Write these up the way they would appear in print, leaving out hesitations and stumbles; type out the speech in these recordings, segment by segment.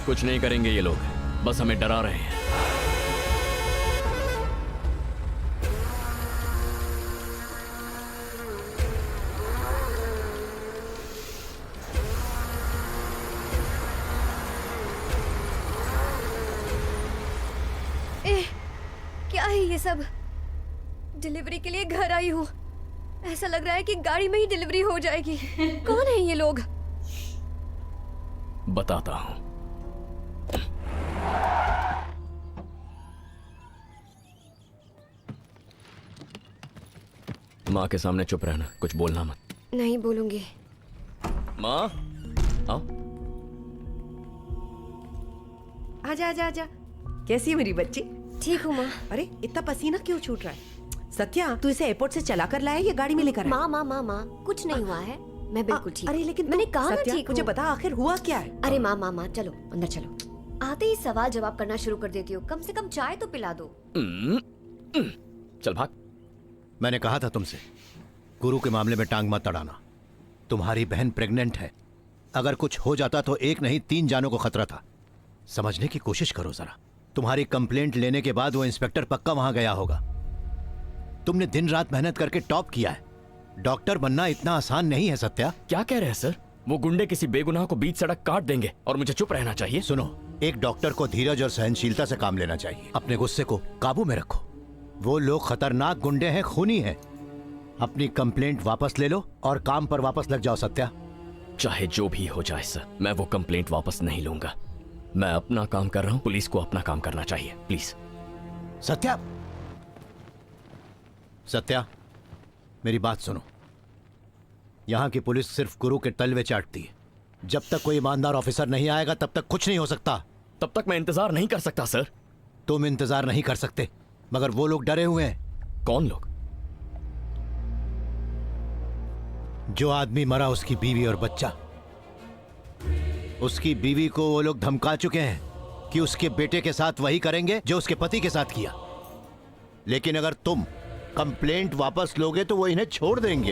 कुछ नहीं करेंगे ये लोग, बस हमें डरा रहे हैं। क्या है ये सब? डिलीवरी के लिए घर आई हूँ, ऐसा लग रहा है कि गाड़ी में ही डिलीवरी हो जाएगी। कौन है ये लोग? बताता हूँ। माँ के सामने चुप रहना, कुछ बोलना मत। नहीं बोलूंगी। माँ आओ। आजा आजा आजा। कैसी है मेरी बच्ची? ठीक हूँ माँ। अरे इतना पसीना क्यों छूट रहा है? सत्या, तू इसे एयरपोर्ट से चला कर लाया या गाड़ी में लेकर आया? माँ कुछ नहीं हुआ है, मैं बिल्कुल ठीक। अरे लेकिन मैंने कहा ना सत्या, ठीक मुझे हूँ। बता आखिर हुआ क्या है? अरे माँ चलो अंदर चलो। आते ही सवाल जवाब करना शुरू कर देती हो, कम से कम चाय तो पिला दो। चल भाग। मैंने कहा था तुमसे, गुरु के मामले में टांग मत अड़ाना। तुम्हारी बहन प्रेग्नेंट है, अगर कुछ हो जाता तो 1 नहीं 3 जानों को खतरा था। समझने की कोशिश करो जरा। तुम्हारी कंप्लेंट लेने के बाद वो इंस्पेक्टर पक्का वहां गया होगा। तुमने दिन रात मेहनत करके टॉप किया है। डॉक्टर बनना इतना आसान नहीं है सत्या। क्या कह रहे हैं सर? वो गुंडे किसी बेगुनाह को बीच सड़क काट देंगे और मुझे चुप रहना चाहिए? सुनो, एक डॉक्टर को धीरज और सहनशीलता से काम लेना चाहिए। अपने गुस्से को काबू में रखो। वो लोग खतरनाक गुंडे हैं, खूनी हैं। अपनी कंप्लेंट वापस ले लो और काम पर वापस लग जाओ सत्या। चाहे जो भी हो जाए सर, मैं वो कंप्लेंट वापस नहीं लूंगा। मैं अपना काम कर रहा हूं, पुलिस को अपना काम करना चाहिए, प्लीज। सत्या, सत्या, मेरी बात सुनो। यहां की पुलिस सिर्फ गुरु के तलवे चाटती है। जब तक कोई ईमानदार ऑफिसर नहीं आएगा तब तक कुछ नहीं हो सकता। तब तक मैं इंतजार नहीं कर सकता सर। तुम इंतजार नहीं कर सकते, मगर वो लोग डरे हुए हैं। कौन लोग? जो आदमी मरा उसकी बीवी और बच्चा। उसकी बीवी को वो लोग धमका चुके हैं कि उसके बेटे के साथ वही करेंगे जो उसके पति के साथ किया। लेकिन अगर तुम कंप्लेंट वापस लोगे तो वो इन्हें छोड़ देंगे।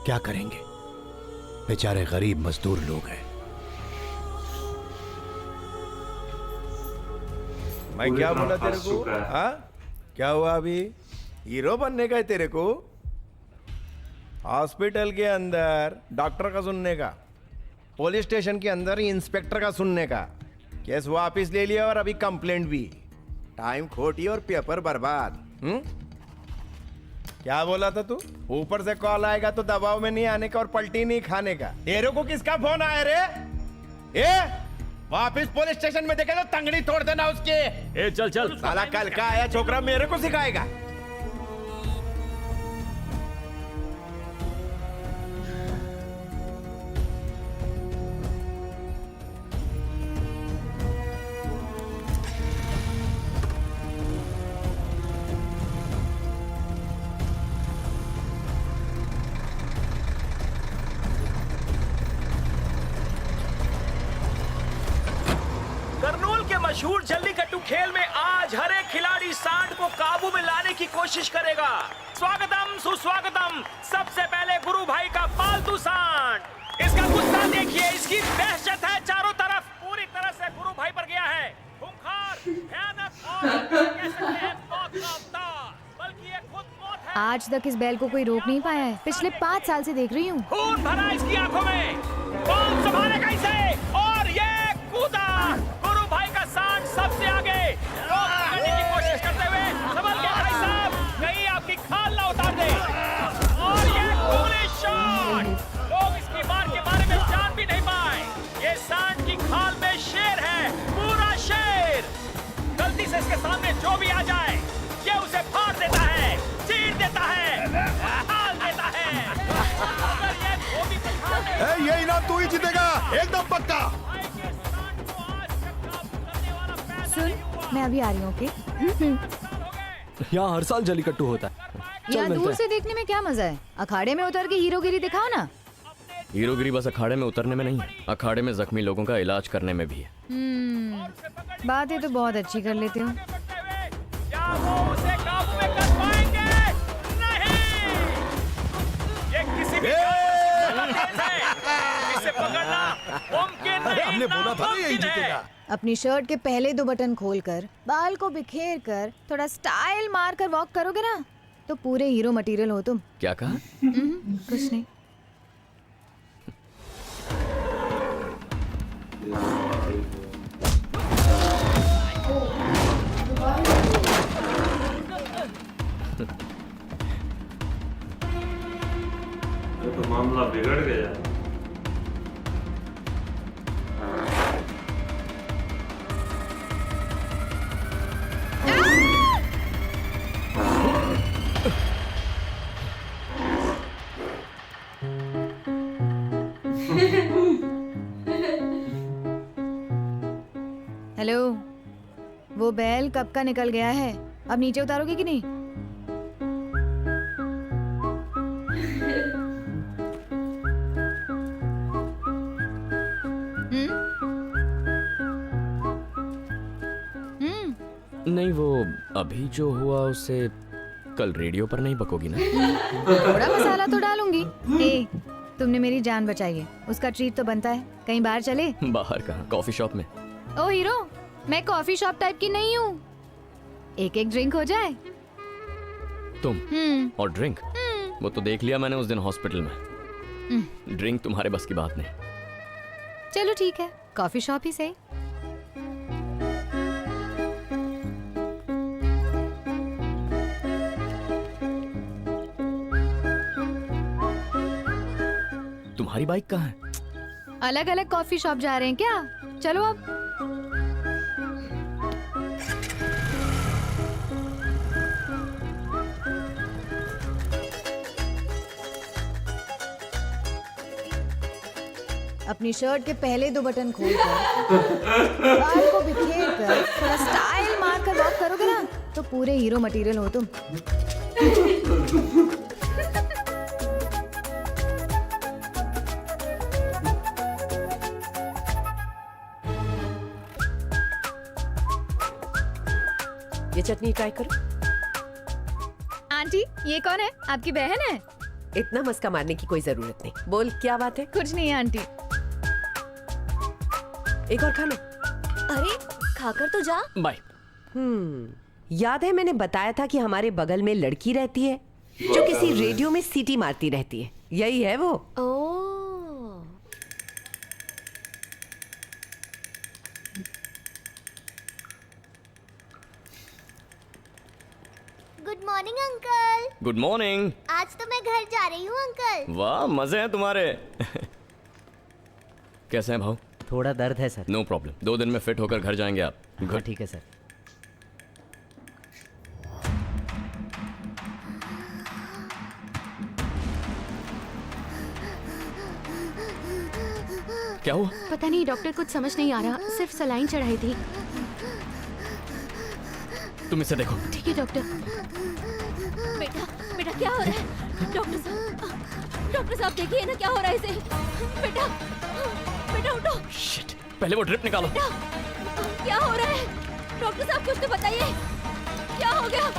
क्या करेंगे? बेचारे गरीब मजदूर लोग हैं। मैं क्या बोला तेरे को? हाँ, क्या हुआ? अभी हीरो बनने का है तेरे को? हॉस्पिटल के अंदर डॉक्टर का सुनने का, पुलिस स्टेशन के अंदर इंस्पेक्टर का सुनने का। केस वापस ले लिया और अभी कंप्लेंट भी। टाइम खोटी और पेपर बर्बाद। क्या बोला था तू? ऊपर से कॉल आएगा तो दबाव में नहीं आने का और पलटी नहीं खाने का। तेरे को किसका फोन आया रे? वापिस पुलिस स्टेशन में देखे तो तंगड़ी तोड़ देना उसके। ए चल चल। साला कल का आया छोकरा मेरे को सिखाएगा। करनूल के मशहूर जल्लीकट्टू खेल में आज हर एक खिलाड़ी सांड को काबू में लाने की कोशिश करेगा। स्वागतम सुस्वागतम। सबसे पहले गुरु भाई का पालतू सांड। इसका गुस्सा देखिए, इसकी दहशत है चारों तरफ। पूरी तरह से गुरु भाई पर गया है। खूंखार, भयानक और कह सकते हैं मौत का अवतार। बल्कि ये खुद मौत है। आज तक इस बैल को कोई रोक नहीं पाया है। पिछले 5 साल से देख रही हूँ। खून भरा इसकी आंखों में। कौन संभालेगा इसे? और ये कूदा। गुरु भाई का सांड सबसे आगे रोकने की कोशिश करते हुए संभल के भाई साहब, कहीं आपकी खाल ना उतार दे। और ये पुलिस शॉट। लोग इसकी मार के बारे में जान भी नहीं पाए। ये सांड की खाल में शेर है, पूरा शेर। गलती से इसके सामने जो भी आ जाए ये उसे फाड़ देता है, चीर देता है, हाल देता है। अगर ये धोबी पछाड़ दे, ये इनाम तू ही जीतेगा, एकदम पक्का। सुन, मैं अभी आ रही हूँ। ओके? यहाँ हर साल जल्लीकट्टू होता है। यहाँ दूर से देखने में क्या मजा है? अखाड़े में उतर के हीरोगिरी दिखाओ ना। हीरोगिरी बस अखाड़े में उतरने में नहीं है, अखाड़े में जख्मी लोगों का इलाज करने में भी है। बातें तो बहुत अच्छी कर लेते हो। क्या वो उसे काबू में कर पाएंगे? नहीं, ये किसी भी तेज है, इसे पकड़ना मुमकिन नहीं, हमने बोला था ना यही नामुमकिन है। जीतेगा। अपनी शर्ट के पहले 2 बटन खोलकर बाल को बिखेर कर थोड़ा स्टाइल मार कर वॉक करोगे ना तो पूरे हीरो मटेरियल हो तुम। क्या कहा? कुछ नहीं। तो मामला बिगड़ गया। हेलो, वो बैल कब का निकल गया है? अब नीचे उतारोगे कि नहीं? नहीं, वो अभी जो हुआ उसे कल रेडियो पर नहीं बकोगी ना? थोड़ा मसाला तो डालूंगी। ए, तुमने मेरी जान बचाई है, उसका ट्रीट तो बनता है। कहीं बाहर चले? बाहर कहाँ? कॉफी शॉप में। ओ हीरो, मैं कॉफी शॉप टाइप की नहीं हूँ। एक एक ड्रिंक हो जाए। तुम और ड्रिंक? वो तो देख लिया मैंने उस दिन हॉस्पिटल में। ड्रिंक तुम्हारे बस की बात नहीं। चलो ठीक है, कॉफी शॉप ही सही। तुम्हारी बाइक कहाँ है? अलग अलग कॉफी शॉप जा रहे हैं क्या? चलो अब। अपनी शर्ट के पहले 2 बटन खोलकर बाल को बिखेर कर थोड़ा स्टाइल मार कर वॉक करोगे ना तो पूरे हीरो मटेरियल हो तुम। ये चटनी ट्राई करो। आंटी, ये कौन है? आपकी बहन है? इतना मस्का मारने की कोई जरूरत नहीं। बोल क्या बात है? कुछ नहीं है आंटी। एक और खाना। अरे खाकर तो जा। बाय। याद है मैंने बताया था कि हमारे बगल में लड़की रहती है जो किसी रेडियो में सीटी मारती रहती है। यही है वो। Oh good morning uncle. Good morning. आज तो मैं घर जा रही हूँ अंकल। वाह, मजे हैं तुम्हारे। कैसे हैं भाऊ? थोड़ा दर्द है सर। नो प्रॉब्लम, 2 दिन में फिट होकर घर जाएंगे आप। हाँ ठीक है सर। क्या हुआ? पता नहीं डॉक्टर, कुछ समझ नहीं आ रहा, सिर्फ सलाइन चढ़ाई थी। तुम इसे देखो। ठीक है डॉक्टर। बेटा बेटा क्या हो रहा है? डॉक्टर साहब देखिए ना क्या हो रहा है इसे। बेटा बेटा उठो। शिट, पहले वो ड्रिप निकालो। क्या हो रहा है? डॉक्टर साहब कुछ तो बताइए, क्या हो गया?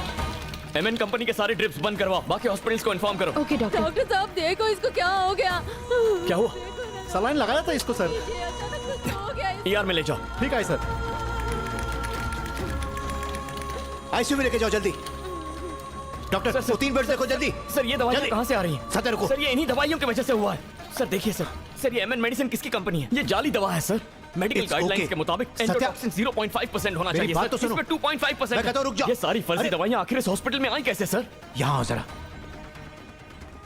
एमएन कंपनी के सारे ड्रिप्स बंद करवाओ, बाकी हॉस्पिटल्स को इन्फॉर्म करो। Okay doctor. डॉक्टर साहब देखो इसको क्या हो गया। क्या हुआ? सलाइन लगाया था इसको सर। हो गया ईआर में ले जाओ। ठीक है सर। आईसीयू में लेके जाओ जल्दी। डॉक्टर सर, 3 बेड देखो जल्दी। सर ये दवाइयाँ जल्दी। कहाँ से आ रही हैं? सर रुको। सर ये इन्हीं दवाइयों की वजह से हुआ है। सर देखिए सर ये एमएन मेडिसिन किसकी कंपनी है? ये जाली दवा है sir. Medical It's guidelines okay. के मुताबिक सत्या- एंडोटॉक्सिन 0.5% होना मेरी चाहिए बात सर। तो सुनो। इसमें 2.5% मैं कहता हूं रुक जाओ। ये सारी फर्जी अरे- दवाइयाँ आखिर इस हॉस्पिटल में आई कैसे सर? यहाँ आओ जरा।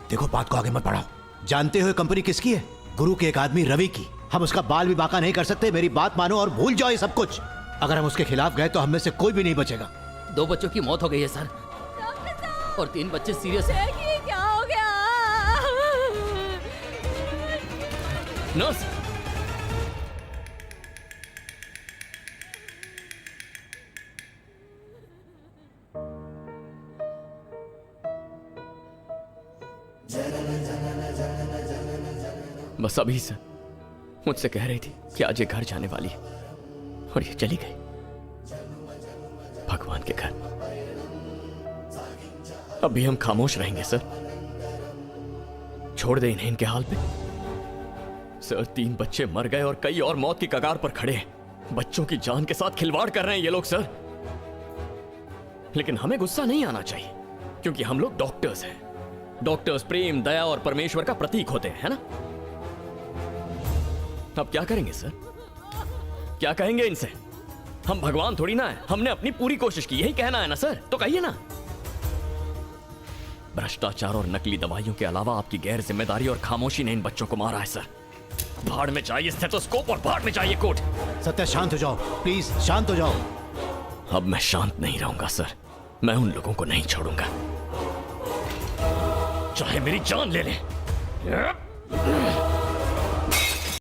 देखो बात को आगे मत बढ़ाओ। जानते हो ये कंपनी किसकी है? गुरु के एक आदमी रवि की। हम उसका बाल भी बाका नहीं कर सकते। मेरी बात मानो और भूल जाओ ये सब कुछ। अगर हम उसके खिलाफ गए तो हम में से कोई भी नहीं बचेगा। 2 बच्चों की मौत हो गई है सर और 3 बच्चे सीरियस हैं। देखिए क्या हो गया। नर्स, बस अभी सर मुझसे कह रही थी कि आज ये घर जाने वाली है और ये चली गई भगवान के घर। अब भी हम खामोश रहेंगे सर? छोड़ दे इन्हें इनके हाल पे? सर 3 बच्चे मर गए और कई और मौत की कगार पर खड़े हैं। बच्चों की जान के साथ खिलवाड़ कर रहे हैं ये लोग सर। लेकिन हमें गुस्सा नहीं आना चाहिए क्योंकि हम लोग डॉक्टर्स हैं। डॉक्टर्स प्रेम, दया और परमेश्वर का प्रतीक होते हैं, है ना? अब क्या करेंगे सर? क्या कहेंगे इनसे? हम भगवान थोड़ी ना है। हमने अपनी पूरी कोशिश की, यही कहना है ना सर? तो कहिए ना। भ्रष्टाचार और नकली दवाइयों के अलावा आपकी गैर जिम्मेदारी और खामोशी ने इन बच्चों को मारा है सर। भाड़ में चाहिए स्टेथोस्कोप और भाड़ में चाहिए कोट। सत्या शांत हो जाओ, प्लीज शांत हो जाओ। अब मैं शांत नहीं रहूंगा सर। मैं उन लोगों को नहीं छोड़ूंगा, चाहे मेरी जान ले लें।